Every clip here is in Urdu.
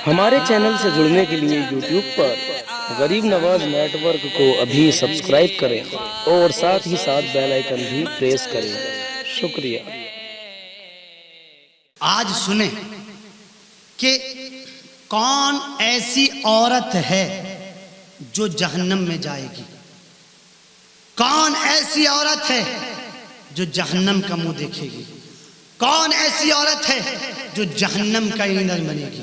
ہمارے چینل سے جڑنے کے لیے یوٹیوب پر غریب نواز نیٹ ورک کو ابھی سبسکرائب کریں اور ساتھ ہی ساتھ بیل آئیکن بھی پریس کریں۔ شکریہ۔ آج سنیں کہ کون ایسی عورت ہے جو جہنم میں جائے گی؟ کون ایسی عورت ہے جو جہنم کا منہ دیکھے گی؟ کون ایسی عورت ہے جو جہنم کا ایندھن بنے گی؟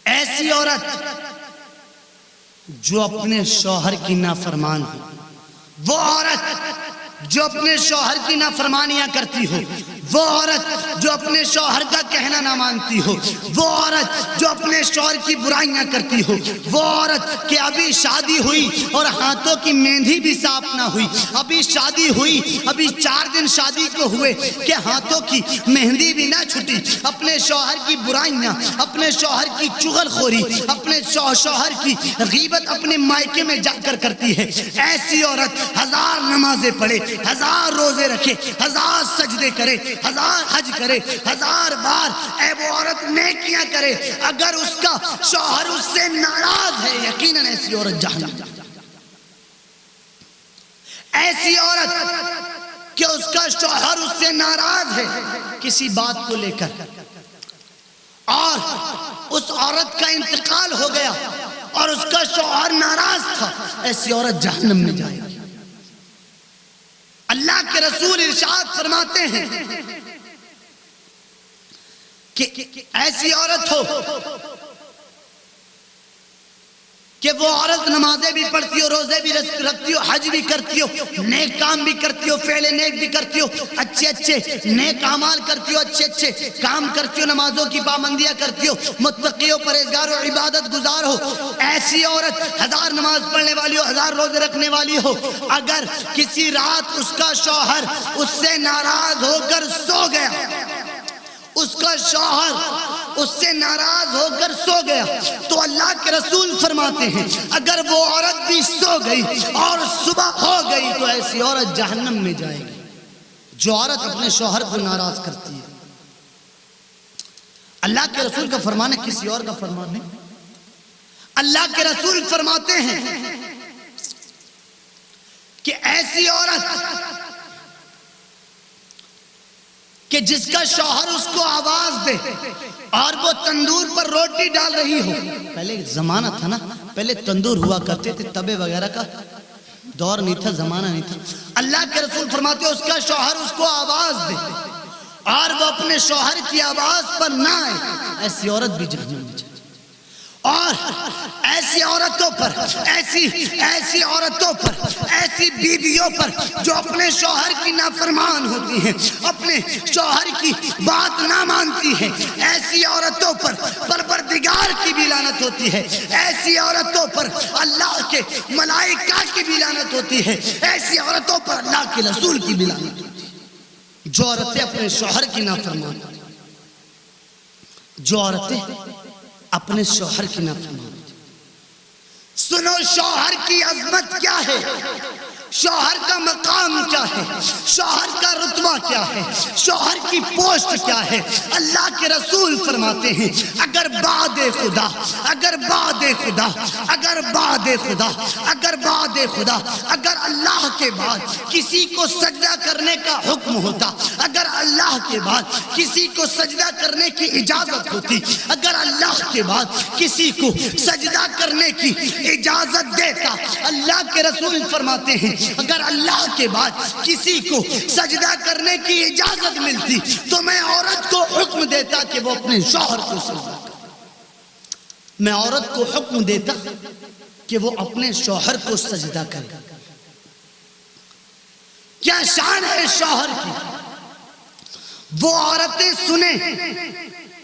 ایسی عورت جو اپنے شوہر کی نافرمان ہو، وہ عورت جو اپنے شوہر کی نافرمانیاں کرتی ہو، وہ عورت جو اپنے شوہر کا کہنا نہ مانتی ہو، وہ عورت جو اپنے شوہر کی برائیاں کرتی ہو، وہ عورت کہ ابھی شادی ہوئی اور ہاتھوں کی مہندی بھی صاف نہ ہوئی، ابھی شادی ہوئی، ابھی 4 دن شادی کو ہوئے کہ ہاتھوں کی مہندی بھی نہ چھٹی، اپنے شوہر کی برائیاں، اپنے شوہر کی چغل خوری، اپنے شوہر کی غیبت اپنے مائکے میں جا کر کرتی ہے۔ ایسی عورت 1000 نمازیں پڑھے، 1000 روزے رکھے، 1000 سجدے کرے، 1000 حج کرے، 1000 بار اے وہ عورت نیکیاں کرے، اگر اس کا شوہر اس سے ناراض ہے، یقیناً ایسی عورت جہنم۔ ایسی عورت کہ اس کا شوہر اس سے ناراض ہے کسی بات کو لے کر، اور اس عورت کا انتقال ہو گیا اور اس کا شوہر ناراض تھا، ایسی عورت جہنم میں جائے گی۔ اللہ کے رسول ارشاد فرماتے ہیں کہ ایسی عورت ہو کہ وہ عورت نمازیں بھی پڑھتی ہو، روزے بھی رکھتی ہو، حج بھی کرتی ہو، نیک کام بھی کرتی ہو، فعل نیک بھی کرتی ہو، اچھے اچھے نیک اعمال کرتی ہو، اچھے اچھے کام کرتی ہو، نمازوں کی پابندیاں کرتی ہو، متقی ہو، پرہیزگار ہو، عبادت گزار ہو۔ ایسی عورت 1000 نماز پڑھنے والی ہو، 1000 روزے رکھنے والی ہو، اگر کسی رات اس کا شوہر اس سے ناراض ہو کر سو گیا، اس کا شوہر اس سے ناراض ہو کر سو گیا، تو اللہ کے رسول فرماتے ہیں اگر وہ عورت بھی سو گئی اور صبح ہو گئی تو ایسی عورت جہنم میں جائے گی۔ جو عورت اپنے شوہر کو ناراض کرتی ہے، اللہ کے رسول کا فرمان ہے، کسی اور کا فرمان نہیں۔ اللہ کے رسول فرماتے ہیں کہ ایسی عورت کہ جس کا شوہر اس کو آواز دے اور وہ تندور پر روٹی ڈال رہی ہو، پہلے زمانہ تھا نا، پہلے تندور ہوا کرتے تھے، تبے وغیرہ کا دور نہیں تھا، زمانہ نہیں تھا۔ اللہ کے رسول فرماتے ہیں اس کا شوہر اس کو آواز دے اور وہ اپنے شوہر کی آواز پر نہ آئے، ایسی عورت بھی جہنم میں جائے۔ اور ایسی عورتوں پر، ایسی عورتوں پر، ایسی بیویوں پر جو اپنے شوہر کی نافرمان ہوتی ہیں، اپنے شوہر کی بات نہ مانتی ہیں، ایسی عورتوں پر پروردگار کی بھی لعنت ہوتی ہے، ایسی عورتوں پر اللہ کے ملائکہ کی بھی لعنت ہوتی ہے، ایسی عورتوں پر اللہ کے رسول کی بھی لعنت ہوتی ہے۔ جو عورتیں اپنے شوہر کی نافرمان، جو عورتیں اپنے شوہر کی نافرمان، سنو شوہر کی عظمت کیا ہے، شوہر کا مقام کیا ہے، شوہر کا رتبہ کیا ہے، شوہر کی پوسٹ کیا ہے۔ اللہ کے رسول فرماتے ہیں اگر بعد خدا، اگر بعد خدا، اگر بعد خدا، اگر بعد خدا، اگر اللہ کے بعد کسی کو سجدہ کرنے کا حکم ہوتا، اگر اللہ کے بعد کسی کو سجدہ کرنے کی اجازت ہوتی، اگر اللہ کے بعد کسی کو سجدہ کرنے کی اجازت دیتا، اللہ کے رسول فرماتے ہیں اگر اللہ کے بعد کسی کو سجدہ کرنے کی اجازت ملتی تو میں عورت کو حکم دیتا کہ وہ اپنے شوہر کو سجدہ کرے، میں عورت کو حکم دیتا کہ وہ اپنے شوہر کو سجدہ کرے۔ کیا شان ہے شوہر کی؟ وہ عورتیں سنیں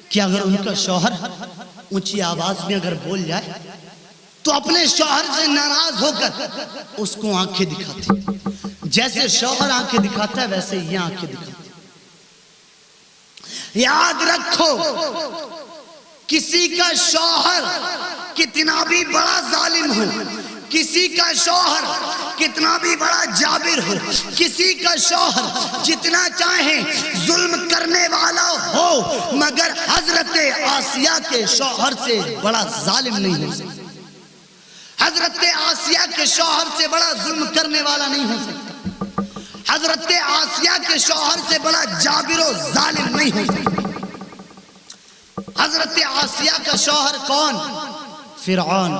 کہ اگر ان کا شوہر اونچی آواز میں اگر بول جائے تو اپنے شوہر سے ناراض ہو کر اس کو آنکھیں دکھاتی، جیسے شوہر آنکھیں دکھاتا ہے ویسے یہ آنکھیں دکھاتی۔ یاد رکھو کسی کا شوہر کتنا بھی بڑا ظالم ہو، کسی کا شوہر کتنا بھی بڑا جابر ہو، کسی کا شوہر جتنا چاہے ظلم کرنے والا ہو، مگر حضرت آسیہ کے شوہر سے بڑا ظالم نہیں ہو سکتا، حضرت آسیہ کے شوہر سے بڑا ظلم کرنے والا نہیں ہو سکتا، حضرت آسیہ کے شوہر سے بڑا جابر و ظالم نہیں ہو سکتا۔ حضرت آسیہ کا شوہر کون؟ فرعون۔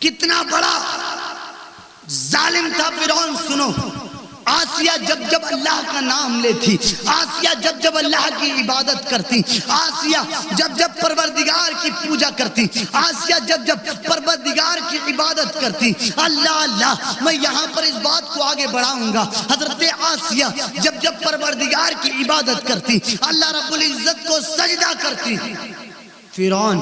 کتنا بڑا ظالم تھا فرعون، سنو۔ آسیہ جب جب اللہ کا نام لیتی، آسیہ جب جب اللہ کی عبادت کرتی، آسیہ جب جب پروردگار کی پوجا کرتی، آسیہ جب جب پروردگار کی عبادت کرتی، اللہ اللہ، میں یہاں پر اس بات کو آگے بڑھاؤں گا، حضرت آسیہ جب جب پروردگار کی عبادت کرتی، اللہ رب العزت کو سجدہ کرتی، فرعون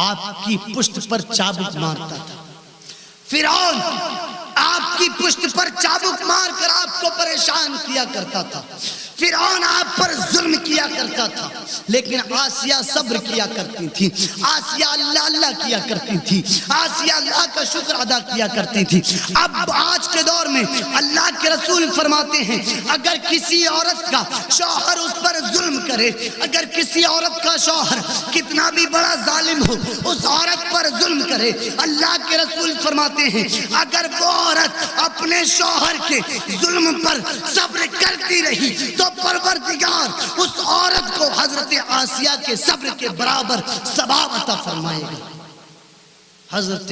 آپ کی پشت پر چابک مارتا تھا، فرعون آپ کی پشت پر چابک مار کر آپ کو پریشان کیا کرتا تھا، فرعون آپ پر ظلم کیا کرتا تھا، لیکن آسیہ صبر کیا کرتی تھی، آسیہ اللہ اللہ کیا کرتی تھی، آسیہ اللہ کا شکر ادا کیا کرتی تھی۔ اب آج کے دور میں اللہ کے رسول فرماتے ہیں اگر کسی عورت کا شوہر اس پر ظلم کرے، اگر کسی عورت کا شوہر کتنا بھی بڑا ظالم ہو اس عورت پر ظلم کرے، اللہ کے رسول فرماتے ہیں اگر وہ عورت اپنے شوہر کے ظلم پر صبر کرتی رہی تو پروردگار اس عورت کو حضرت آسیہ کے صبر کے برابر ثواب عطا فرمائے گا، حضرت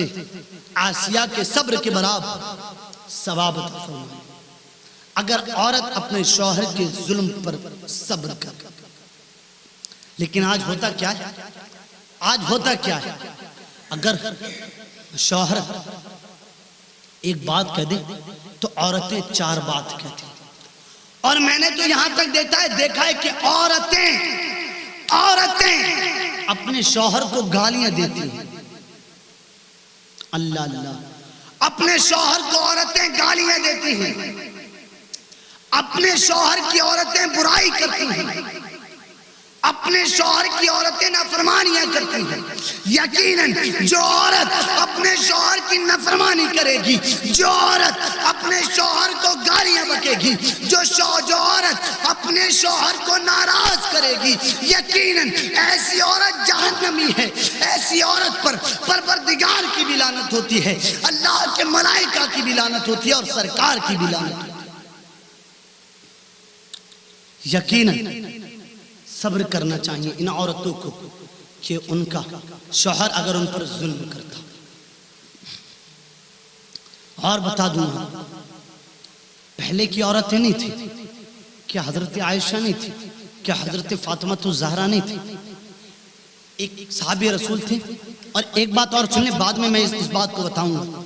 آسیہ کے صبر کے برابر ثواب عطا فرمائے گا اگر عورت اپنے شوہر کے ظلم پر صبر کر۔ لیکن آج ہوتا کیا ہے؟ آج ہوتا کیا ہے؟ اگر شوہر ایک بات کہہ دے تو عورتیں 4 بات کہتی ہیں، اور میں نے تو یہاں تک دیکھا ہے کہ عورتیں اپنے شوہر کو گالیاں دیتی ہیں، اللہ اللہ، اپنے شوہر کو عورتیں گالیاں دیتی ہیں، اپنے شوہر کی عورتیں برائی کرتی ہیں، اپنے شوہر کی عورتیں نافرمانیاں کرتی ہیں۔ یقیناً جو عورت اپنے شوہر کی نافرمانی کرے گی، جو عورت اپنے شوہر کو گالیاں بکے گی، جو عورت اپنے شوہر کو ناراض کرے گی، یقیناً ایسی عورت جہنمی ہے، ایسی عورت پر پروردگار کی بھی لعنت ہوتی ہے، اللہ کے ملائکہ کی بھی لعنت ہوتی ہے اور سرکار کی بھی لعنت ہوتی ہے۔ یقیناً صبر کرنا چاہیے ان عورتوں کو کہ ان کا شوہر اگر ان پر ظلم کرتا۔ اور بتا دوں پہلے کی عورتیں نہیں تھی کیا؟ حضرت عائشہ نہیں تھی کیا؟ حضرت فاطمہ الزہرا نہیں تھی؟ ایک صحابی رسول تھے۔ اور ایک بات اور سنیں، بعد میں اس بات کو بتاؤں گا۔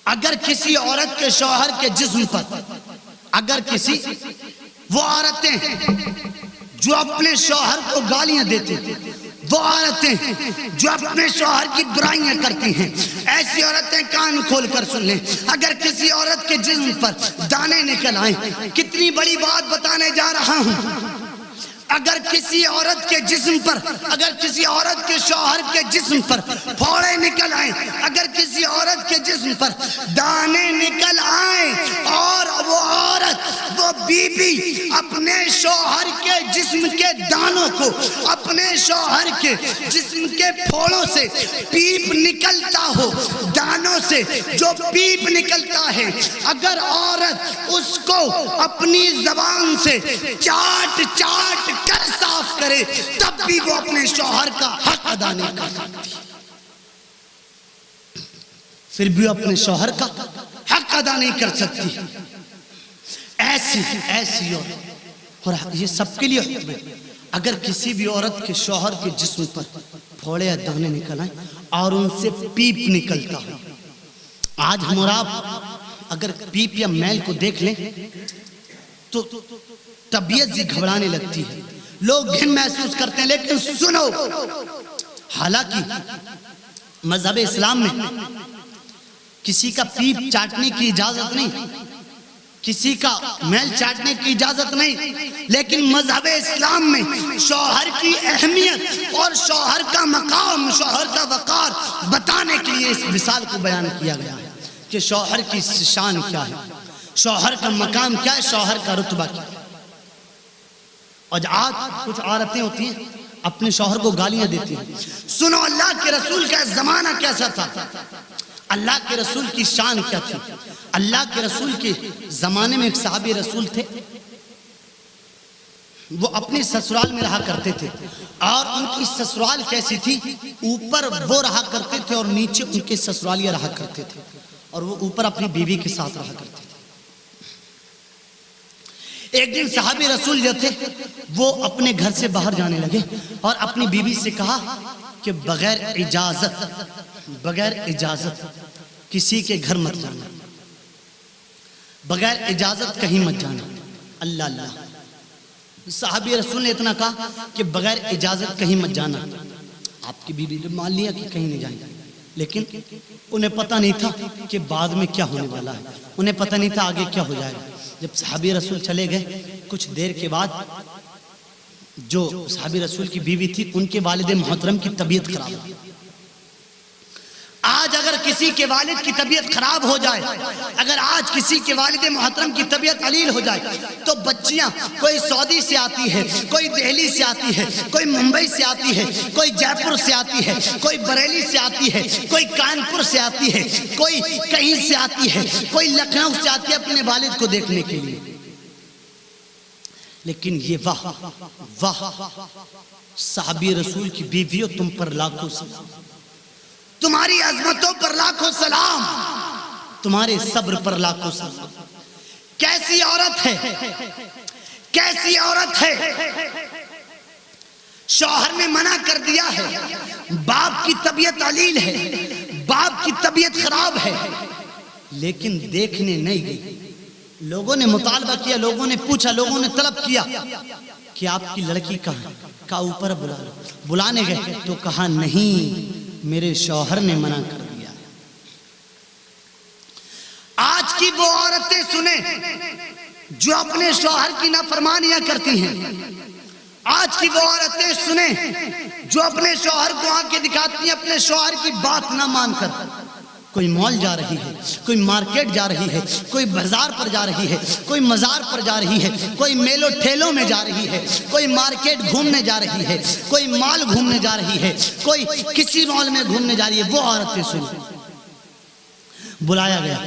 اگر کسی عورت کے شوہر کے جسم پر، اگر کسی وہ عورتیں جو اپنے شوہر کو گالیاں دیتے ہیں، وہ عورتیں جو اپنے شوہر کی برائیاں کرتی ہیں، ایسی عورتیں کان کھول کر سن لیں، اگر کسی عورت کے جسم پر دانے نکل آئیں، کتنی بڑی بات بتانے جا رہا ہوں، اگر کسی عورت کے جسم پر، اگر کسی عورت کے شوہر کے جسم پر پھوڑے نکل آئیں، اگر کسی عورت کے جسم پر دانے نکل آئیں، اور وہ عورت، وہ بی بی اپنے شوہر کے جسم کے دانوں کو، اپنے شوہر کے جسم کے پھوڑوں سے پیپ نکلتا ہو، دانوں سے جو پیپ نکلتا ہے، اگر عورت اس کو اپنی زبان سے چاٹ چاٹ کر صاف کرے تب بھی وہ اپنے شوہر کا حق ادا نہیں کر سکتی، پھر بھی اپنے شوہر کا حق ادا نہیں کر سکتی۔ ایسی اور یہ سب کے لیے حکم ہے، اگر کسی بھی عورت کے شوہر کے جسم پر پھوڑے یا دانے نکل آئیں اور ان سے پیپ نکلتا ہو، آج ہم اور آپ اگر پیپ یا میل کو دیکھ لیں تو طبیعت سے گھبرانے لگتی ہے، لوگ گھن محسوس کرتے ہیں۔ لیکن سنو، حالانکہ مذہب اسلام میں کسی کا پیپ چاٹنے کی اجازت نہیں، کسی کا میل چاٹنے کی اجازت نہیں، لیکن مذہب اسلام میں شوہر کی اہمیت اور شوہر کا مقام، شوہر کا وقار بتانے کے لیے اس مثال کو بیان کیا گیا ہے کہ شوہر کی شان کیا ہے، شوہر کا مقام کیا ہے، شوہر کا رتبہ کیا ہے۔ اور آج کچھ عورتیں ہوتی ہیں اپنے شوہر کو گالیاں دیتی ہیں۔ سنو اللہ کے رسول کا زمانہ کیسا تھا، اللہ کے رسول کی شان کیا تھی۔ اللہ کے رسول کے زمانے میں ایک صحابی رسول تھے، وہ اپنی سسرال میں رہا کرتے تھے، اور ان کی سسرال کیسی تھی، اوپر وہ رہا کرتے تھے اور نیچے ان کے سسرالیاں رہا کرتے تھے، اور وہ اوپر اپنی بیوی کے ساتھ رہا کرتے تھے۔ ایک دن صحابی رسول جو تھے وہ اپنے گھر سے باہر جانے لگے اور اپنی بیوی سے کہا کہ بغیر اجازت کسی کے گھر مت جانا، بغیر اجازت کہیں مت جانا۔ اللہ اللہ، صحابی رسول نے اتنا کہا کہ بغیر اجازت کہیں مت جانا۔ آپ کی بیوی نے مان لیا کہ کہیں نہیں جائیں، لیکن انہیں پتہ نہیں تھا کہ بعد میں کیا ہونے والا ہے، انہیں پتہ نہیں تھا آگے کیا ہو جائے گا۔ جب صحابی رسول چلے گئے کچھ دیر کے بعد جو صحابی رسول کی بیوی تھی ان کے والد محترم کی طبیعت خراب ہوئی۔ آج اگر کسی کے والد کی طبیعت خراب ہو جائے، اگر آج کسی کے والد محترم کی طبیعت علیل ہو جائے تو بچیاں کوئی سعودی سے آتی ہے، کوئی دہلی سے آتی ہے، کوئی ممبئی سے آتی ہے، کوئی جے پور سے آتی ہے، کوئی بریلی سے آتی ہے، کوئی کانپور سے آتی ہے، کوئی کہیں سے آتی ہے، کوئی لکھنؤ سے آتی ہے اپنے والد کو دیکھنے کے لیے۔ لیکن یہ واہ صحابی رسول کی بیویوں، تم پر لاکھوں سلام، تمہاری عظمتوں پر لاکھوں سلام، تمہارے صبر پر لاکھوں سلام۔ کیسی عورت ہے، کیسی عورت ہے، شوہر نے منع کر دیا ہے، باپ کی طبیعت علیل ہے، باپ کی طبیعت خراب ہے، لیکن دیکھنے نہیں گئی۔ لوگوں نے مطالبہ کیا، لوگوں نے پوچھا، لوگوں نے طلب کیا کہ آپ کی لڑکی کہاں؟ کہا اوپر بلا لو۔ بلانے گئے تو کہا نہیں، میرے شوہر نے منع کر دیا۔ آج کی وہ عورتیں سنیں جو اپنے شوہر کی نافرمانیاں کرتی ہیں، آج کی وہ عورتیں سنیں جو اپنے شوہر کو آنکھیں دکھاتی ہیں اپنے شوہر کی بات نہ مان کر۔ کوئی مال جا رہی ہے، کوئی مارکیٹ جا رہی ہے، کوئی بازار پر جا رہی ہے، کوئی مزار پر جا رہی ہے، کوئی میلوں ٹھیلوں میں جا رہی ہے، کوئی مارکیٹ گھومنے جا رہی ہے، کوئی مال گھومنے جا رہی ہے، کوئی کسی مال میں گھومنے جا رہی ہے۔ وہ عورتیں سنیں، بلایا گیا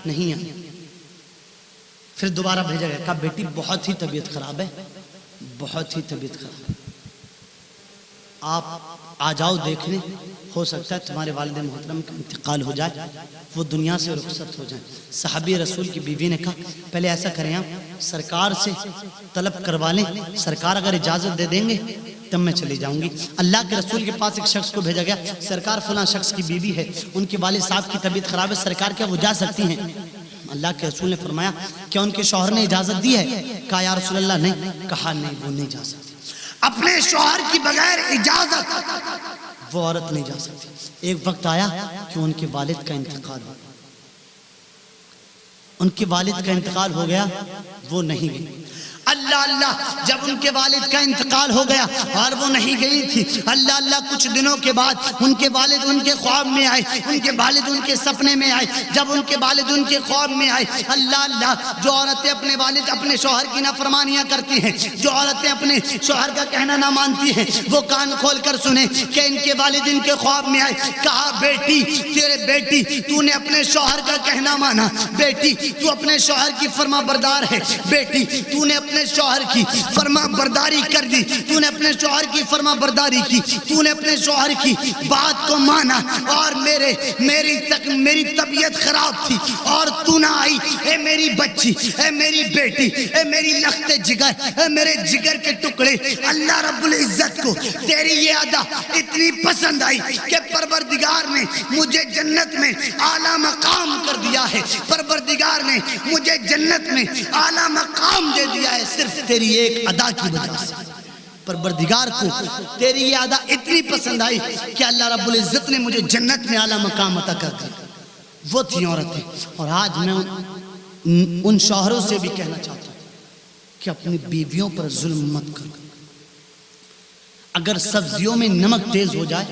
نہیں آئی، پھر دوبارہ بھیجا گیا، کہا بیٹی بہت ہی طبیعت خراب ہے، بہت ہی طبیعت خراب ہے، آپ آ جاؤ دیکھنے، ہو سکتا ہے تمہارے والد محترم کا انتقال ہو جائے، وہ دنیا سے رخصت ہو جائیں۔ صحابی رسول کی بیوی نے کہا پہلے ایسا کریں، آپ سرکار سے طلب کروا لیں، سرکار اگر اجازت دے دیں گے تب میں چلی جاؤں گی۔ اللہ کے رسول کے پاس ایک شخص کو بھیجا گیا، سرکار فلاں شخص کی بیوی ہے، ان کے والد صاحب کی طبیعت خراب ہے، سرکار کیا وہ جا سکتی ہیں؟ اللہ کے رسول نے فرمایا کیا ان کے شوہر نے اجازت دی ہے؟ کہا یا رسول اللہ نہیں۔ کہا نہیں، وہ نہیں جا سکتی، اپنے شوہر کی بغیر اجازت وہ عورت نہیں جا سکتی۔ ایک وقت آیا کہ ان کے والد کا انتقال ہو، ان کے والد کا انتقال ہو گیا، وہ نہیں گئی۔ اللہ اللہ، جب ان کے والد کا انتقال ہو گیا اور وہ نہیں گئی تھی، اللہ اللہ، کچھ دنوں کے بعد ان کے والد ان کے خواب میں آئے، ان کے والد ان کے سپنے میں آئے۔ جب ان کے والد ان کے خواب میں آئے، اللہ اللہ، جو عورتیں اپنے والد اپنے شوہر کی نافرمانیاں کرتی ہیں، جو عورتیں اپنے شوہر کا کہنا نہ مانتی ہیں، وہ کان کھول کر سنیں کہ ان کے والد ان کے خواب میں آئے۔ کہا بیٹی، تیرے بیٹی تو نے اپنے شوہر کا کہنا مانا، بیٹی تو اپنے شوہر کی فرما بردار ہے، بیٹی تو نے اپنے شوہر کی فرما برداری کر دی، تو نے اپنے شوہر کی فرما برداری کی، تو نے اپنے شوہر کی بات کو مانا، اور میری طبیعت خراب تھی اور تو نہ آئی، اے میری بچی، اے میری بیٹی، اے میری لخت جگر، اے میرے جگر کے ٹکڑے، اللہ رب العزت کو تیری یہ ادا اتنی پسند آئی کہ پروردگار نے مجھے جنت میں اعلیٰ مقام کر دیا ہے، پروردگار نے مجھے جنت میں اعلیٰ مقام دے دیا ہے صرف تیری ایک ادا کی وجہ سے۔ پروردگار کو تیری یہ ادا اتنی پسند آئی کہ اللہ رب العزت نے مجھے جنت میں اعلیٰ مقام عطا کر دیا۔ وہ تھی عورتیں، اور آج میں ان شوہروں سے بھی کہنا چاہتا ہوں کہ اپنی بیویوں پر ظلم مت کرو. اگر سبزیوں میں نمک تیز ہو جائے